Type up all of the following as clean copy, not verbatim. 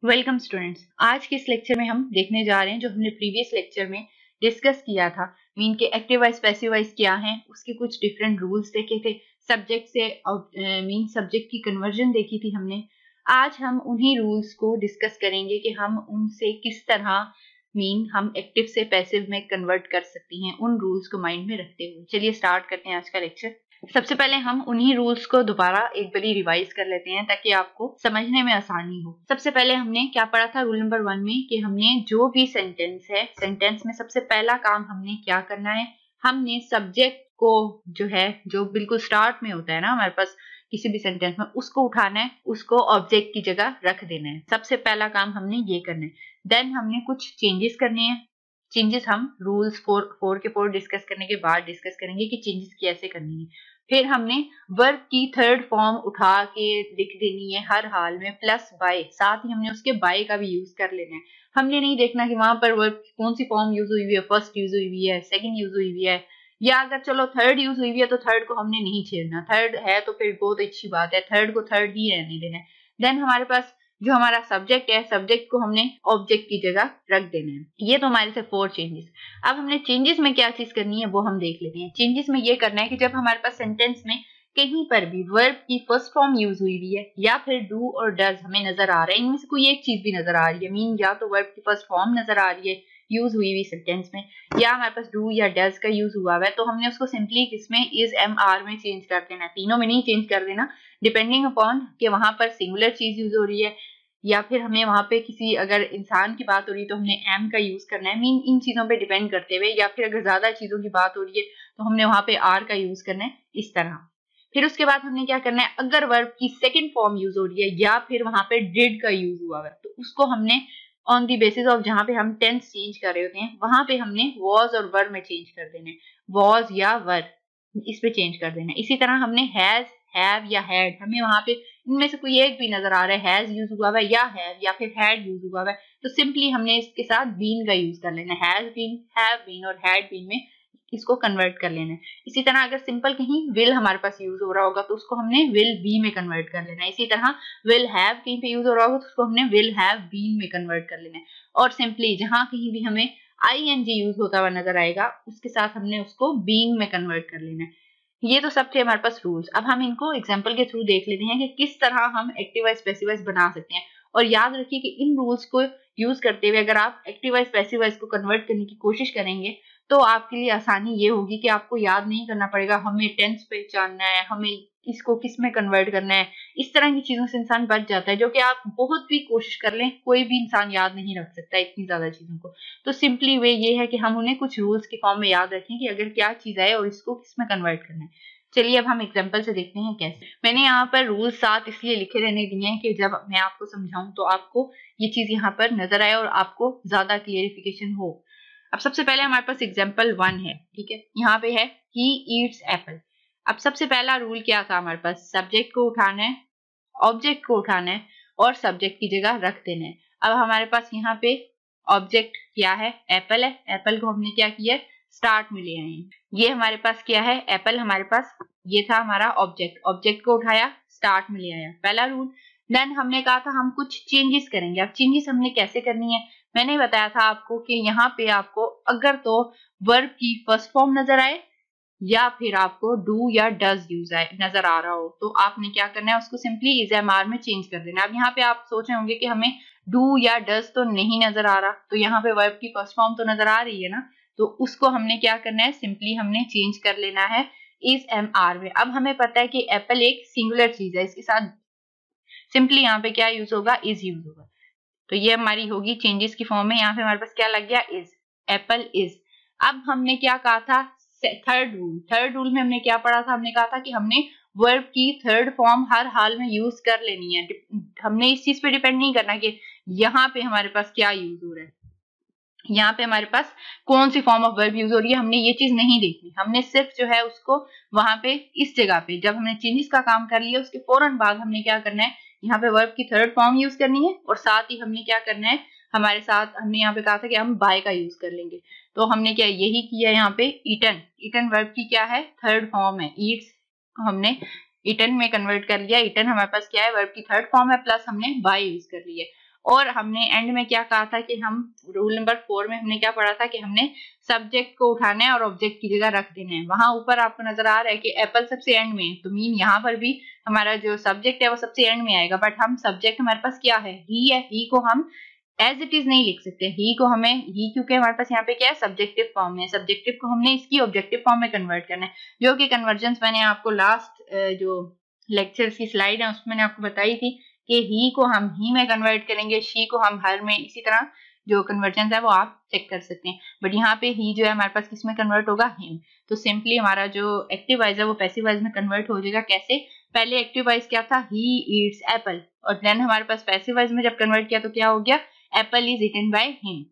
Welcome students. आज के इस लेक्चर में हम देखने जा रहे हैं जो हमने प्रीवियस लेक्चर में डिस्कस किया था। मीन के एक्टिव वाइज पैसिव वाइज क्या है, उसके कुछ डिफरेंट रूल्स देखे थे, सब्जेक्ट से मीन सब्जेक्ट की कन्वर्जन देखी थी हमने। आज हम उन्हीं रूल्स को डिस्कस करेंगे कि हम उनसे किस तरह मीन हम एक्टिव से पैसिव में कन्वर्ट कर सकती हैं, उन रूल्स को माइंड में रखते हुए। चलिए स्टार्ट करते हैं आज का लेक्चर। सबसे पहले हम उन्हीं रूल्स को दोबारा एक बारी रिवाइज कर लेते हैं ताकि आपको समझने में आसानी हो। सबसे पहले हमने क्या पढ़ा था रूल नंबर 1 में कि हमने जो भी सेंटेंस है, सेंटेंस में सबसे पहला काम हमने क्या करना है, हमने सब्जेक्ट को जो है, जो बिल्कुल स्टार्ट में होता है ना हमारे पास किसी भी सेंटेंस में, उसको उठाना है, उसको ऑब्जेक्ट की जगह रख देना है। सबसे पहला काम हमने ये करना है। देन हमने कुछ चेंजेस करने हैं। चेंजेस हम रूल्स 4 डिस्कस करने के बाद डिस्कस करेंगे कि चेंजेस कैसे करनी है। फिर हमने वर्ब की थर्ड फॉर्म उठा के लिख देनी है हर हाल में, प्लस बाय, साथ ही हमने उसके बाय का भी यूज कर लेना है। हमने नहीं देखना कि वहां पर वर्ब की कौन सी फॉर्म यूज हुई है, फर्स्ट यूज हुई हुई है, सेकंड यूज हुई हुई है, या अगर चलो थर्ड यूज हुई हुई है तो थर्ड को हमने नहीं छेड़ना। थर्ड है तो फिर बहुत अच्छी बात है, थर्ड को थर्ड ही रहने देना है। देन हमारे पास जो हमारा सब्जेक्ट है, सब्जेक्ट को हमने ऑब्जेक्ट की जगह रख देना है। ये तो हमारे से 4 चेंजेस। अब हमने चेंजेस में क्या चीज करनी है वो हम देख लेते हैं। चेंजेस में ये करना है कि जब हमारे पास सेंटेंस में कहीं पर भी वर्ब की फर्स्ट फॉर्म यूज हुई हुई है या फिर डू और डज हमें नजर आ रहा है, इनमें से कोई एक चीज भी नजर आ रही है, मीन या तो वर्ब की फर्स्ट फॉर्म नजर आ रही है यूज हुई हुई सेंटेंस में, या हमारे पास डू या डज का यूज हुआ है, तो हमने उसको सिंपली किसमें, इज एम आर में चेंज कर देना। तीनों में नहीं चेंज कर देना, डिपेंडिंग अपॉन कि वहां पर सिंगुलर चीज यूज हो रही है या फिर हमें वहां पे किसी अगर इंसान की बात हो रही है तो हमने एम का यूज करना है। मीन इन चीजों पे डिपेंड करते हुए, या फिर अगर ज्यादा चीजों की बात हो रही है तो हमने वहां पे आर का यूज करना है, इस तरह। फिर उसके बाद हमने क्या करना है, अगर वर्ब की सेकंड फॉर्म यूज हो रही है या फिर वहां पे डिड का यूज हुआ है तो उसको हमने ऑन दी बेसिस ऑफ जहां पे हम टेंस चेंज कर रहे होते हैं वहां पे हमने वॉज और वर में चेंज कर देने, वॉज या वर इस पे चेंज कर देना। इसी तरह हमने हैज, हैव या हैड, हमें वहां पे इनमें से कोई एक भी नजर आ रहा है, हैज यूज हुआ है या हैव या फिर हैड यूज हुआ है, तो सिंपली हमने इसके साथ बीन का यूज कर लेना, हैज बीन, हैव बीन और हैड बीन में इसको कन्वर्ट कर लेना है। इसी तरह अगर सिंपल कहीं विल हमारे पास यूज हो रहा होगा तो उसको हमने विल बी में कन्वर्ट कर लेना है। इसी तरह विल हैव कहीं पे यूज हो रहा होगा तो उसको हमने विल हैव बीन में कन्वर्ट कर लेना है। और सिंपली जहां कहीं भी हमें आईएनजी यूज होता हुआ नजर आएगा उसके साथ हमने उसको बीइंग में कन्वर्ट कर लेना है। ये तो सब थे हमारे पास रूल्स। अब हम इनको एग्जांपल के थ्रू देख लेते हैं कि किस तरह हम एक्टिव वाइज पैसिव वाइज बना सकते हैं। और याद रखिए कि इन रूल्स को यूज करते हुए अगर आप एक्टिव वाइज पैसिव वाइज को कन्वर्ट करने की कोशिश करेंगे तो आपके लिए आसानी ये होगी कि आपको याद नहीं करना पड़ेगा हमें टेंस पहचानना है, हमें इसको किस में कन्वर्ट करना है। इस तरह की चीजों से इंसान बच जाता है, जो कि आप बहुत भी कोशिश कर लें कोई भी इंसान याद नहीं रख सकता इतनी ज्यादा चीजों को। तो सिंपली वे ये है कि हम उन्हें कुछ रूल्स के फॉर्म में याद रखें कि अगर क्या चीज है और इसको किस में कन्वर्ट करना है। चलिए अब हम एग्जांपल से देखते हैं कैसे। मैंने यहाँ पर रूल 7 इसलिए लिखे रहने दिए हैं कि जब मैं आपको समझाऊं तो आपको ये चीज यहाँ पर नजर आए और आपको ज्यादा क्लियरिफिकेशन हो। अब सबसे पहले हमारे पास एग्जांपल 1 है, ठीक है। यहाँ पे है ही ईट्स एप्पल। अब सबसे पहला रूल क्या था हमारे पास, सब्जेक्ट को उठाना है, ऑब्जेक्ट को उठाना है और सब्जेक्ट की जगह रख देना है। अब हमारे पास यहाँ पे ऑब्जेक्ट क्या है, एप्पल है। एप्पल को हमने क्या किया, स्टार्ट में ले आए। ये हमारे पास क्या है, एप्पल हमारे पास ये था हमारा ऑब्जेक्ट, ऑब्जेक्ट को उठाया स्टार्ट में ले आया, पहला रूल। देन हमने कहा था हम कुछ चेंजेस करेंगे। अब चेंजेस हमने कैसे करनी है, मैंने बताया था आपको कि यहाँ पे आपको अगर तो वर्ब की फर्स्ट फॉर्म नजर आए या फिर आपको डू या डज यूज नजर आ रहा हो तो आपने क्या करना है, उसको सिंपली इज एम आर में चेंज कर देना। अब यहाँ पे आप सोच रहे होंगे कि हमें डू या डज तो नहीं नजर आ रहा, तो यहाँ पे वर्ब की फर्स्ट फॉर्म तो नजर आ रही है ना, तो उसको हमने क्या करना है, सिंपली हमने चेंज कर लेना है इज एम आर में। अब हमें पता है कि एप्पल एक सिंगुलर चीज है, इसके साथ सिंपली यहाँ पे क्या यूज होगा, इज यूज होगा। तो ये हमारी होगी चेंजेस की फॉर्म में। यहाँ पे हमारे पास क्या लग गया, इज, एप्पल इज। अब हमने क्या कहा था, थर्ड रूल में हमने क्या पढ़ा था, हमने कहा था कि हमने वर्ब की थर्ड फॉर्म हर हाल में यूज कर लेनी है। हमने इस चीज पे डिपेंड नहीं करना कि यहाँ पे हमारे पास क्या यूज हो रहा है, यहाँ पे हमारे पास कौन सी फॉर्म ऑफ वर्ब यूज हो रही है, हमने ये चीज नहीं देखनी। हमने सिर्फ जो है उसको वहां पे इस जगह पे जब हमने चेंजेस का काम कर लिया उसके फौरन बाद हमने क्या करना है, यहाँ पे वर्ब की थर्ड फॉर्म यूज करनी है और साथ ही हमने क्या करना है, हमारे साथ हमने यहाँ पे कहा था कि हम बाय का यूज कर लेंगे, तो हमने क्या यही किया। यहाँ पे ईटन, ईटन वर्ब की क्या है, थर्ड फॉर्म है, ईट्स हमने ईटन में कन्वर्ट कर लिया। ईटन हमारे पास क्या है, वर्ब की थर्ड फॉर्म है, प्लस हमने बाय यूज कर लिया। और हमने एंड में क्या कहा था कि हम रूल नंबर 4 में हमने क्या पढ़ा था कि हमने सब्जेक्ट को उठाना है और ऑब्जेक्ट की जगह रख देना है। वहां ऊपर आपको नजर आ रहा है कि एप्पल सबसे एंड में है, तो मीन यहाँ पर भी हमारा जो सब्जेक्ट है वो सबसे एंड में आएगा, बट हम सब्जेक्ट हमारे पास क्या है, ही है। ही को हम एज इट इज नहीं लिख सकते, ही को हमें, ही क्योंकि हमारे पास यहाँ पे क्या है, सब्जेक्टिव फॉर्म में, सब्जेक्टिव को हमने इसकी ऑब्जेक्टिव फॉर्म में कन्वर्ट करना है, जो कि कन्वर्जेंस मैंने आपको लास्ट जो लेक्चर्स की स्लाइड है उसमें मैंने आपको बताई थी कि ही को हम ही में कन्वर्ट करेंगे, शी को हम हर में। इसी तरह जो कन्वर्जेंस है वो आप चेक कर सकते हैं, बट यहाँ पे ही जो है हमारे पास किस में कन्वर्ट होगा, हिम। तो सिंपली हमारा जो एक्टिव वाइज है वो पैसिव वाइज में कन्वर्ट हो जाएगा। कैसे, पहले एक्टिव वाइज क्या था, ही ईट्स एप्पल, और देन हमारे पास पैसिव वाइज में जब कन्वर्ट किया तो क्या हो गया, apple is eaten by him.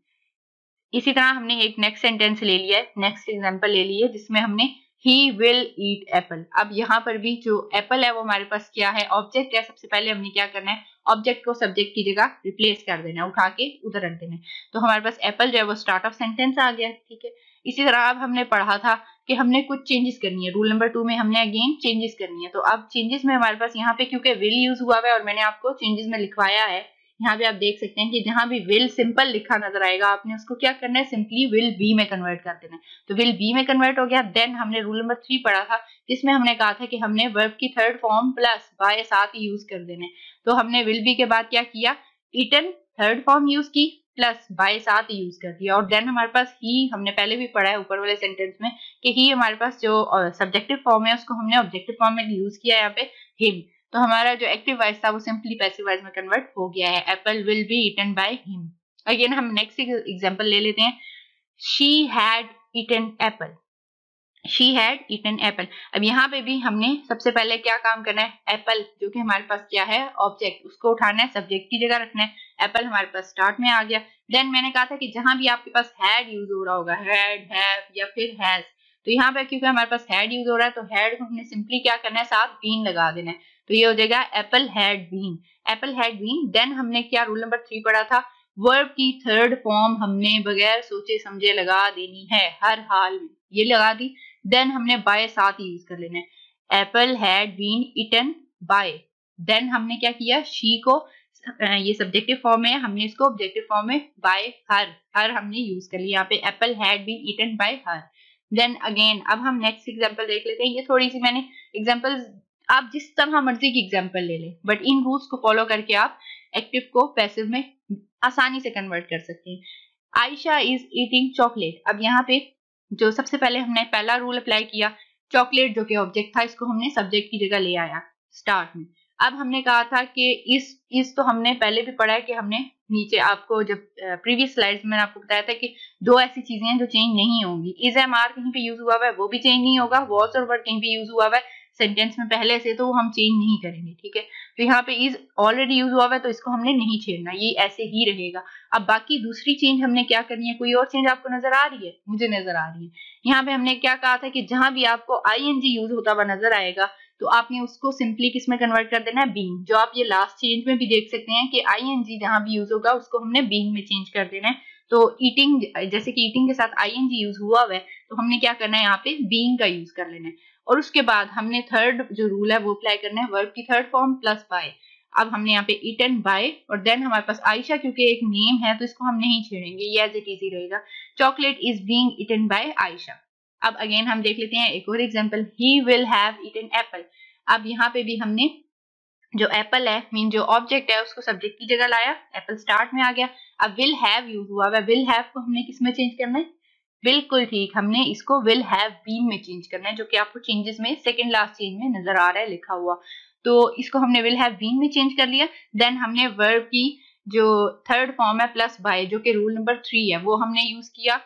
इसी तरह हमने एक नेक्स्ट सेंटेंस ले लिया है, नेक्स्ट एग्जांपल ले लिया है जिसमें हमने he will eat apple। अब यहाँ पर भी जो एप्पल है वो हमारे पास क्या है, ऑब्जेक्ट है। सबसे पहले हमने क्या करना है, ऑब्जेक्ट को सब्जेक्ट की जगह रिप्लेस कर देना है, उठा के उधर रख देना है। तो हमारे पास एप्पल जो है वो स्टार्ट ऑफ सेंटेंस आ गया, ठीक है। इसी तरह अब हमने पढ़ा था कि हमने कुछ चेंजेस करनी है, रूल नंबर 2 में हमने अगेन चेंजेस करनी है। तो अब चेंजेस में हमारे पास यहाँ पे क्योंकि विल यूज हुआ है और मैंने आपको चेंजेस में लिखवाया है, यहाँ पे आप देख सकते हैं कि जहां भी विल सिंपल लिखा नजर आएगा आपने उसको क्या करना है, सिंपली विल बी में कन्वर्ट कर देना है। तो विल बी में कन्वर्ट हो गया। देन हमने रूल नंबर 3 पढ़ा था जिसमें हमने कहा था कि हमने वर्ब की थर्ड फॉर्म प्लस बाय साथ ही यूज कर देने। तो हमने विल बी के बाद क्या किया, ईटन थर्ड फॉर्म यूज की प्लस बाय साथ ही यूज कर दिया। और देन हमारे पास ही, हमने पहले भी पढ़ा है ऊपर वाले सेंटेंस में कि ही हमारे पास जो सब्जेक्टिव फॉर्म है उसको हमने ऑब्जेक्टिव फॉर्म में यूज किया यहाँ पे हिम। तो हमारा जो एक्टिव वॉइस था वो सिंपली पैसिव वॉइस में कन्वर्ट हो गया है, apple will be eaten by him. Again हम नेक्स्ट एग्जांपल ले लेते हैं, she had eaten apple, she had eaten apple. अब यहाँ पे भी हमने सबसे पहले क्या काम करना है, एप्पल जो कि हमारे पास क्या है ऑब्जेक्ट, उसको उठाना है, सब्जेक्ट की जगह रखना है। एप्पल हमारे पास स्टार्ट में आ गया। देन मैंने कहा था कि जहां भी आपके पास हैड यूज हो रहा होगा, हैड, हैव या फिर हैज, तो यहाँ पे क्योंकि हमारे पास हैड यूज हो रहा है तो हैड को हमने सिंपली क्या करना है, साथ बीन लगा देना है। तो ये हो जाएगा apple had been, apple had been. Then हमने क्या रूल नंबर 3 पढ़ा था, वर्ब की थर्ड फॉर्म हमने बगैर सोचे समझे लगा देनी है हर हाल में, ये लगा दी। देन हमने बाय साथ ही यूज कर लेना है, apple had been eaten by. Then हमने क्या किया, शी को ये सब्जेक्टिव फॉर्म है, हमने इसको ऑब्जेक्टिव फॉर्म में बाय हर हमने यूज कर लिया यहाँ पे, apple had been eaten by her. Then again अब हम नेक्स्ट एग्जांपल देख लेते हैं। ये थोड़ी सी मैंने एग्जांपल्स, आप जिस तरह मर्जी की एग्जांपल ले लें, बट इन रूल्स को फॉलो करके आप एक्टिव को पैसिव में आसानी से कन्वर्ट कर सकते हैं। Ayesha is eating chocolate. अब यहाँ पे जो सबसे पहले हमने पहला रूल अप्लाई किया, चॉकलेट जो कि ऑब्जेक्ट था इसको हमने सब्जेक्ट की जगह ले आया स्टार्ट में। अब हमने कहा था कि इस तो हमने पहले भी पढ़ा है कि हमने नीचे आपको जब प्रीवियस स्लाइड्स में मैंने आपको बताया था कि दो ऐसी चीजें हैं जो चेंज नहीं होंगी, इज एम आर कहीं पे यूज हुआ हुआ है वो भी चेंज नहीं होगा, वॉज और वर्ड कहीं पे यूज हुआ हुआ है सेंटेंस में पहले से तो हम चेंज नहीं करेंगे, ठीक है। तो यहाँ पे इज ऑलरेडी यूज हुआ हुआ है तो इसको हमने नहीं छेड़ना, ये ऐसे ही रहेगा। अब बाकी दूसरी चेंज हमने क्या करनी है, कोई और चेंज आपको नजर आ रही है, मुझे नजर आ रही है। यहाँ पे हमने क्या कहा था कि जहां भी आपको आईएनजी यूज होता हुआ नजर आएगा तो आपने उसको सिंपली किस में कन्वर्ट कर देना है, बीइंग। जो आप ये लास्ट चेंज में भी देख सकते हैं कि आईएनजी जहां भी यूज होगा उसको हमने बीइंग में चेंज कर देना है। तो ईटिंग, जैसे कि ईटिंग के साथ आईएनजी यूज हुआ है तो हमने क्या करना है, यहाँ पे बीइंग का यूज कर लेना है। और उसके बाद हमने थर्ड जो रूल है वो अप्लाई करना है, वर्ब की थर्ड फॉर्म प्लस बाय। अब हमने यहाँ पे ईटन बाय, और देन हमारे पास आयशा क्योंकि एक नेम है तो इसको हम नहीं छेड़ेंगे, ये एज इट इज ही रहेगा, chocolate is being eaten by Ayesha. अब अगेन हम देख लेते हैं एक और example, he will have eaten apple. अब यहाँ पे भी हमने जो एप्पल है मीन जो ऑब्जेक्ट है उसको सब्जेक्ट की जगह लाया, एप्पल स्टार्ट में आ गया। अब विल हैव यूज हुआ है, विल हैव को हमने किस में चेंज करना है, बिल्कुल ठीक, हमने इसको विल हैव बीन में चेंज करना है, जो कि आपको चेंजेस में सेकंड लास्ट चेंज में नजर आ रहा है लिखा हुआ। तो इसको हमने विल हैव बीन में चेंज कर लिया। देन हमने वर्ब की जो थर्ड फॉर्म है प्लस बाय, जो कि रूल नंबर 3 है, वो हमने यूज किया,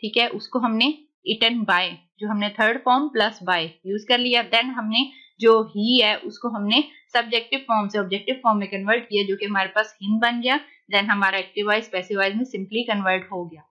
ठीक है। उसको हमने ईटन बाय, जो हमने third form plus by use कर लिया। देन हमने जो ही है उसको हमने सब्जेक्टिव फॉर्म से ऑब्जेक्टिव फॉर्म में कन्वर्ट किया, जो कि हमारे पास हिम बन गया। देन हमारा एक्टिव वॉइस पैसिव वॉइस में सिंपली कन्वर्ट हो गया।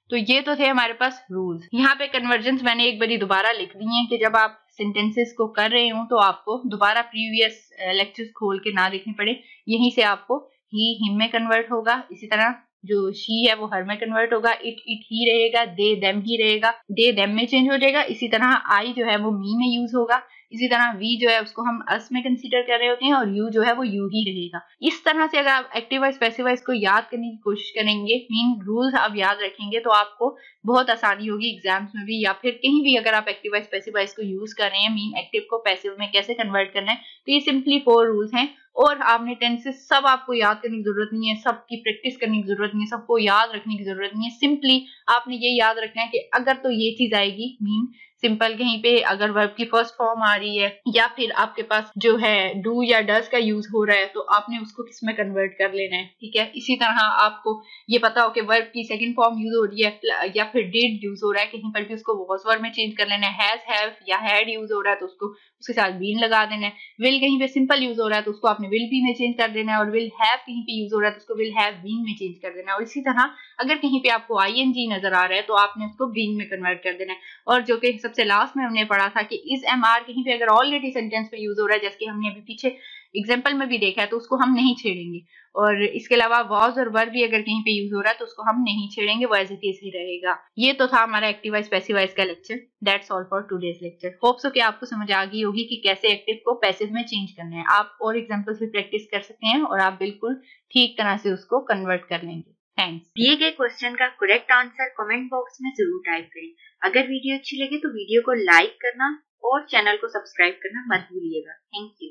तो ये तो थे हमारे पास रूल्स। यहाँ पे कन्वर्जेंस मैंने एक बारी दोबारा लिख दी है कि जब आप सेंटेंसेस को कर रहे हो तो आपको दोबारा प्रीवियस लेक्चर्स खोल के ना देखने पड़े, यहीं से आपको ही हिम में कन्वर्ट होगा। इसी तरह जो शी है वो हर में कन्वर्ट होगा, इट ही रहेगा, दे देम ही रहेगा, दे देम में चेंज हो जाएगा। इसी तरह आई जो है वो मी में यूज होगा, इसी तरह वी जो है उसको हम अस में कंसीडर कर रहे होते हैं, और यू जो है वो यू ही रहेगा। इस तरह से अगर आप एक्टिव वॉइस पैसिव वॉइस को याद करने की कोशिश करेंगे, मीन रूल्स आप याद रखेंगे, तो आपको बहुत आसानी होगी एग्जाम्स में भी, या फिर कहीं भी अगर आप एक्टिव वॉइस पैसिव वॉइस को यूज कर रहे हैं, मीन एक्टिव को पैसिव में कैसे कन्वर्ट करना है। तो ये सिंपली 4 रूल्स हैं, और आपने टेंसेस सब आपको याद करने की जरूरत नहीं है, सबकी प्रैक्टिस करने की जरूरत नहीं है, सबको याद रखने की जरूरत नहीं है। सिंपली आपने ये याद रखना है कि अगर तो ये चीज आएगी, मीन सिंपल कहीं पे अगर वर्ब की फर्स्ट फॉर्म आ रही है, या फिर आपके पास जो है डू या डज का यूज हो रहा है, तो आपने उसको किस में कन्वर्ट कर लेना है, ठीक है। इसी तरह आपको ये पता हो कि वर्ब की सेकंड फॉर्म यूज हो रही है या फिर डिड यूज हो रहा है, कहीं पर भी उसको वॉज वर्ब में चेंज कर लेना है। हैज, हैव या हैड यूज हो रहा है तो उसको उसके साथ बीन लगा देना है। विल कहीं पे सिंपल यूज हो रहा है तो उसको आपने विल बी में चेंज कर देना है, और विल हैव कहीं पे यूज हो रहा है तो उसको विल हैव बीन में चेंज कर देना है। और इसी तरह अगर कहीं पे आपको आईएनजी नजर आ रहा है तो आपने उसको बीन में कन्वर्ट कर देना है। और जो कि सबसे लास्ट में हमने पढ़ा था कि इज एम आर कहीं पे अगर ऑलरेडी सेंटेंस में यूज हो रहा है, जैसे कि हमने अभी पीछे एग्जाम्पल में भी देखा है, तो उसको हम नहीं छेड़ेंगे। और इसके अलावा वॉज और वर भी अगर कहीं पे यूज हो रहा है तो उसको हम नहीं छेड़ेंगे, वो एज इट इज ही रहेगा। ये तो था हमारा एक्टिव वॉइस पैसिव वॉइस का lecture. That's all for today's lecture. Hope so कि आपको समझ आ गई होगी कि कैसे एक्टिव को पैसिव में चेंज करना है। आप और एग्जांपल्स भी प्रैक्टिस कर सकते हैं और आप बिल्कुल ठीक तरह से उसको कन्वर्ट कर लेंगे। थैंक्स। दिए गए क्वेश्चन का करेक्ट आंसर कमेंट बॉक्स में जरूर टाइप करें। अगर वीडियो अच्छी लगे तो वीडियो को लाइक करना और चैनल को सब्सक्राइब करना मत भूलिएगा। Thank you.